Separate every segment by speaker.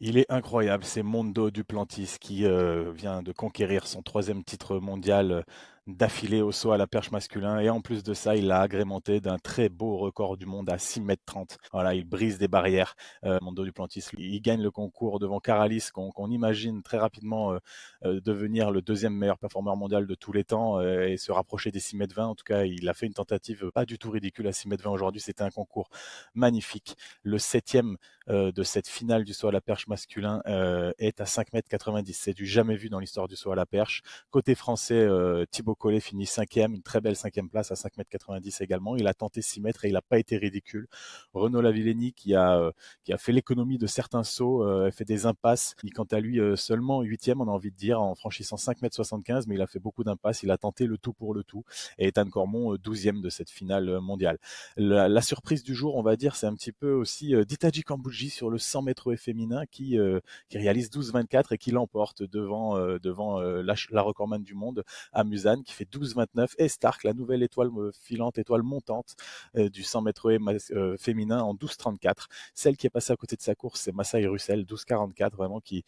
Speaker 1: Il est incroyable, c'est Mondo Duplantis qui vient de conquérir son troisième titre mondial d'affilée au saut à la perche masculin. Et en plus de ça, il l'a agrémenté d'un très beau record du monde à 6,30 m. Voilà, il brise des barrières. Mondo Duplantis, il gagne le concours devant Caralis, qu'on imagine très rapidement devenir le deuxième meilleur performeur mondial de tous les temps et se rapprocher des 6,20 m. En tout cas, il a fait une tentative pas du tout ridicule à 6,20 m aujourd'hui. C'était un concours magnifique. Le septième de cette finale du saut à la perche masculin est à 5,90 m. C'est du jamais vu dans l'histoire du saut à la perche. Côté français, Thibaut Collet finit cinquième, une très belle cinquième place à 5,90 m également. Il a tenté 6 mètres et il n'a pas été ridicule. Renaud Lavillenie qui a fait l'économie de certains sauts, fait des impasses. Il quant à lui seulement huitième, on a envie de dire, en franchissant 5,75 m, mais il a fait beaucoup d'impasses. Il a tenté le tout pour le tout. Et Ethan Cormont, 12e de cette finale mondiale. La surprise du jour, on va dire, c'est un petit peu aussi Ditaji Kambouji sur le 100 mètres féminin qui réalise 12,24 et qui l'emporte devant la recordman du monde, Amusan, qui fait 12,29, et Stark, la nouvelle étoile filante, étoile montante du 100 mètres féminin en 12,34. Celle qui est passée à côté de sa course, c'est Masai Russell, 12,44, vraiment qui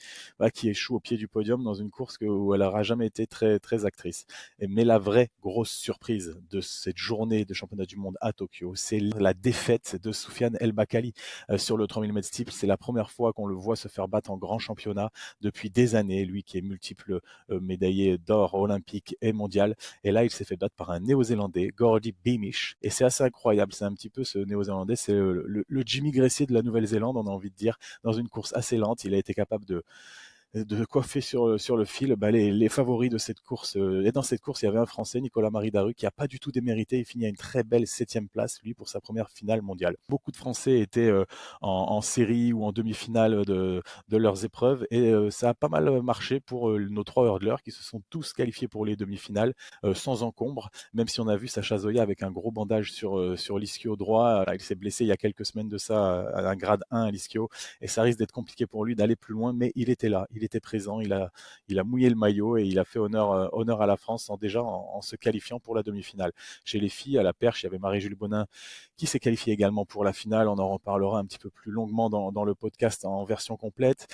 Speaker 1: échoue au pied du podium dans une course où elle n'aura jamais été très, très actrice. Mais la vraie grosse surprise de cette journée de championnat du monde à Tokyo, c'est la défaite de Soufiane El Bakkali sur le 3000 mètres steeple. C'est la première fois qu'on le voit se faire battre en grand championnat depuis des années, lui qui est multiple médaillé d'or olympique et mondial. Et là, il s'est fait battre par un néo-zélandais, Gordy Beamish. Et c'est assez incroyable. C'est un petit peu ce néo-zélandais, c'est le Jimmy Gressier de la Nouvelle-Zélande, on a envie de dire. Dans une course assez lente, il a été capable de coiffer sur le fil les favoris de cette course. Et dans cette course, il y avait un Français, Nicolas-Marie Daru, qui a pas du tout démérité. Il finit à une très belle septième place, lui, pour sa première finale mondiale. Beaucoup de Français étaient en série ou en demi-finale de leurs épreuves et ça a pas mal marché pour nos trois hurdlers qui se sont tous qualifiés pour les demi-finales sans encombre, même si on a vu Sacha Zoya avec un gros bandage sur l'ischio droit. Il s'est blessé il y a quelques semaines de ça à un grade 1 à l'ischio et ça risque d'être compliqué pour lui d'aller plus loin, mais il était là, il était présent, il a mouillé le maillot et il a fait honneur à la France en se qualifiant pour la demi-finale. Chez les filles, à la perche, il y avait Marie-Julie Bonin qui s'est qualifiée également pour la finale. On en reparlera un petit peu plus longuement dans le podcast en version complète.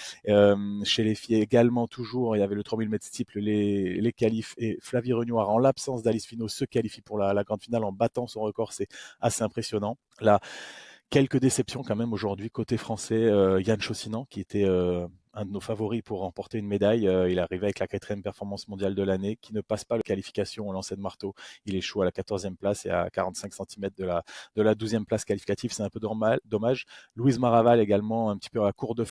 Speaker 1: Chez les filles également, toujours, il y avait le 3000 mètres steeple, les qualifs, et Flavie Renoir, en l'absence d'Alice Finot, se qualifie pour la grande finale en battant son record. C'est assez impressionnant. Là, quelques déceptions quand même aujourd'hui côté français. Yann Chaussinan, qui était un de nos favoris pour remporter une médaille. Il est arrivé avec la quatrième performance mondiale de l'année, qui ne passe pas la qualification au lancer de marteau. Il échoue à la 14e place et à 45 cm de la 12e place qualificative. C'est un peu dommage. Louise Maraval également, un petit peu à court de